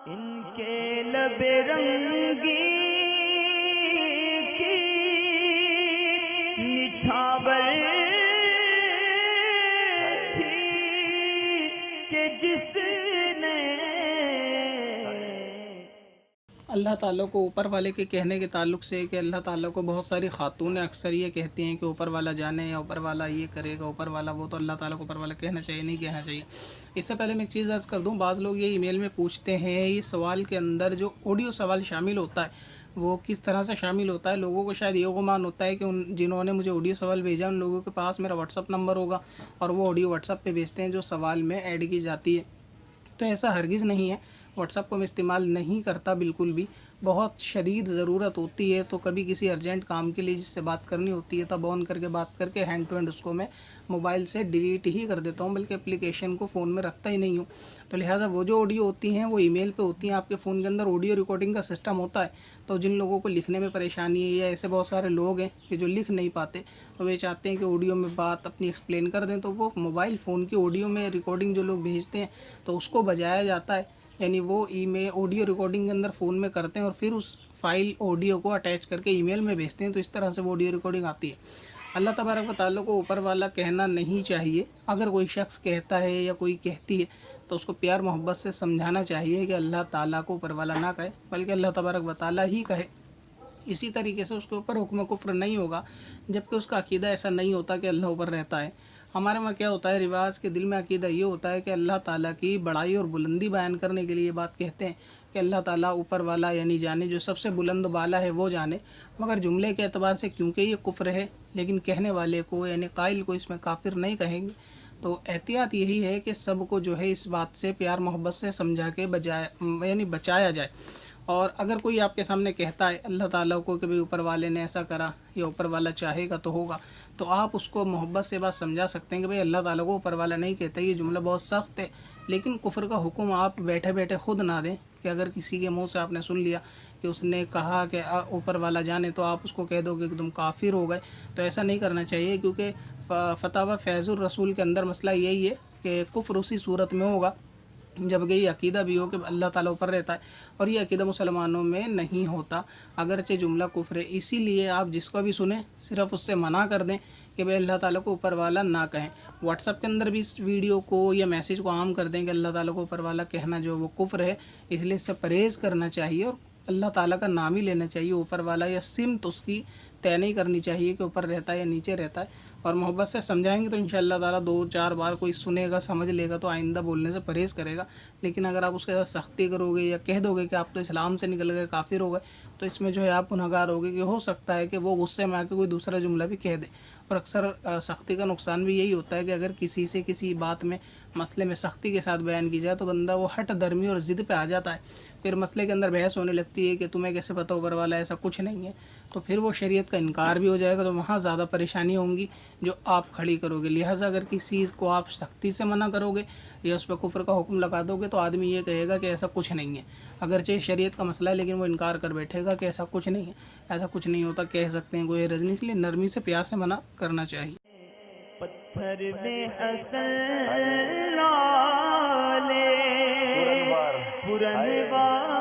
ان کے لب رنگی کی نچھاور تھی کہ جس نے اللہ تعالیٰ کو اوپر والے کے کہنے کے تعلق سے کہ اللہ تعالیٰ کو بہت ساری خاتون اکثر یہ کہتی ہیں کہ اوپر والا جانے یا اوپر والا یہ کرے گا، اوپر والا وہ، تو اللہ تعالیٰ کو اوپر والا کہنا چاہیے نہیں کہنا چاہیے؟ اس سے پہلے میں ایک چیز عرض کر دوں، بعض لوگ یہ ای میل میں پوچھتے ہیں، یہ سوال کے اندر جو آڈیو سوال شامل ہوتا ہے وہ کس طرح سے شامل ہوتا ہے؟ لوگوں کو شاید یہ گمان ہوتا ہے کہ جنہوں نے مجھے آڈیو سوال بھیجا ان لوگوں کے پاس میرا واٹس اپ نمبر ہوگا اور وہ آڈیو واٹس اپ پہ بھیجتے ہیں جو سوال میں ایڈ کی جاتی ہے، تو ایسا ہرگز نہیں ہے۔ واٹس اپ کو میں استعمال نہیں کرتا بالکل بھی، بہت شدید ضرورت ہوتی ہے تو کبھی کسی ارجنٹ کام کے لیے جس سے بات کرنی ہوتی ہے تب آن کر کے بات کر کے ہینڈ ٹو ہینڈ اس کو میں موبائل سے ڈیلیٹ ہی کر دیتا ہوں، بلکہ اپلیکیشن کو فون میں رکھتا ہی نہیں ہوں۔ تو لہٰذا وہ جو آڈیو ہوتی ہیں وہ ای میل پہ ہوتی ہیں، آپ کے فون کے اندر آڈیو ریکارڈنگ کا سسٹم ہوتا ہے، تو جن لوگوں کو لکھنے میں پریشانی ہے یا ایسے بہت سارے لوگ ہیں کہ جو لکھ نہیں پاتے تو وہ چاہتے ہیں کہ آڈیو میں بات اپنی ایکسپلین کر دیں، تو وہ موبائل فون کی آڈیو میں ریکارڈنگ جو لوگ بھیجتے ہیں تو اس کو بجایا جاتا ہے، یعنی وہ ای میل آڈیو ریکارڈنگ کے اندر فون میں کرتے ہیں اور پھر اس فائل آڈیو کو اٹیچ کر کے ای میل میں بھیجتے ہیں، تو اس طرح سے وہ آڈیو ریکارڈنگ آتی ہے۔ اللہ تبارک و تعالیٰ کو اوپر والا کہنا نہیں چاہیے۔ اگر کوئی شخص کہتا ہے یا کوئی کہتی ہے تو اس کو پیار محبت سے سمجھانا چاہیے کہ اللہ تعالیٰ کو اوپر والا نہ کہے بلکہ اللہ تبارک و تعالیٰ ہی کہے۔ اسی طریقے سے اس کے اوپر حکم کفر نہیں ہوگا جبکہ اس کا عقیدہ ایسا نہیں ہوتا کہ اللہ اوپر رہتا ہے۔ ہمارے وہاں کیا ہوتا ہے، رواج کے دل میں عقیدہ یہ ہوتا ہے کہ اللہ تعالیٰ کی بڑائی اور بلندی بیان کرنے کے لیے یہ بات کہتے ہیں کہ اللہ تعالیٰ اوپر والا یعنی جانے، جو سب سے بلند بالا ہے وہ جانے، مگر جملے کے اعتبار سے کیونکہ یہ کفر ہے لیکن کہنے والے کو یعنی قائل کو اس میں کافر نہیں کہیں گے، تو احتیاط یہی ہے کہ سب کو جو ہے اس بات سے پیار محبت سے سمجھا کے بچایا جائے۔ اور اگر کوئی آپ کے سامنے کہتا ہے اللہ تعالیٰ کو کہ بھئی اوپر والے نے ایسا کرا یا اوپر والا چاہے گا تو ہوگا، تو آپ اس کو محبت سے بات سمجھا سکتے ہیں کہ بھئی اللہ تعالیٰ کو اوپر والا نہیں کہتا، یہ جملہ بہت سخت ہے، لیکن کفر کا حکم آپ بیٹھے بیٹھے خود نہ دیں کہ اگر کسی کے منہ سے آپ نے سن لیا کہ اس نے کہا کہ اوپر والا جانے تو آپ اس کو کہہ دو کہ تم کافر ہو گئے، تو ایسا نہیں کرنا چاہیے، کیونکہ فتاوی فیض الرسول کے اندر مسئلہ یہی ہے کہ کفر اسی صورت میں ہوگا جب کہ یہ عقیدہ بھی ہو کہ اللہ تعالیٰ اوپر رہتا ہے، اور یہ عقیدہ مسلمانوں میں نہیں ہوتا، اگرچہ جملہ کفر ہے۔ اسی لیے آپ جس کو بھی سنیں صرف اس سے منع کر دیں کہ بھئی اللہ تعالیٰ کو اوپر والا نہ کہیں۔ واٹس ایپ کے اندر بھی اس ویڈیو کو یا میسیج کو عام کر دیں کہ اللہ تعالیٰ کو اوپر والا کہنا جو وہ کفر ہے، اس لیے اس سے پرہیز کرنا چاہیے اور اللہ تعالیٰ کا نام ہی لینا چاہیے، اوپر والا یا سمت اس کی طے نہیں کرنی چاہیے کہ اوپر رہتا ہے یا نیچے رہتا ہے، اور محبت سے سمجھائیں گے تو انشاءاللہ تعالیٰ 2-4 بار کوئی سنے گا سمجھ لے گا تو آئندہ بولنے سے پرہیز کرے گا۔ لیکن اگر آپ اس کے ساتھ سختی کرو گے یا کہہ دو گے کہ آپ تو اسلام سے نکل گئے کافر ہو گئے، تو اس میں جو ہے آپ گنہگار ہوگے کہ ہو سکتا ہے کہ وہ غصے میں آ کے کوئی دوسرا جملہ بھی کہہ دے، اور اکثر سختی کا نقصان بھی یہی ہوتا ہے کہ اگر کسی سے کسی بات میں مسئلے میں سختی کے ساتھ بیان کی جائے تو بندہ وہ ہٹ درمی اور ضد پہ آ جاتا ہے، پھر مسئلے کے اندر بحث ہونے لگتی ہے کہ تمہیں کیسے پتہ اوپر والا ایسا کچھ نہیں ہے، تو پھر وہ شریعت کا انکار بھی ہو جائے گا، تو وہاں زیادہ پریشانی ہوں گی جو آپ کھڑی کرو گے۔ لہٰذا اگر کسی چیز کو آپ سختی سے منع کرو گے یا اس پہ کفر کا حکم لگا دو گے تو آدمی یہ کہے گا کہ ایسا کچھ نہیں ہے، اگرچہ شریعت کا مسئلہ ہے لیکن وہ انکار کر بیٹھے گا کہ ایسا کچھ نہیں ہے، ایسا کچھ نہیں ہوتا، کہہ سکتے ہیں کوئی رجنی، اس لیے نرمی سے پیار سے منع کرنا چاہیے۔ پتھر میں حسن لالے پرنوار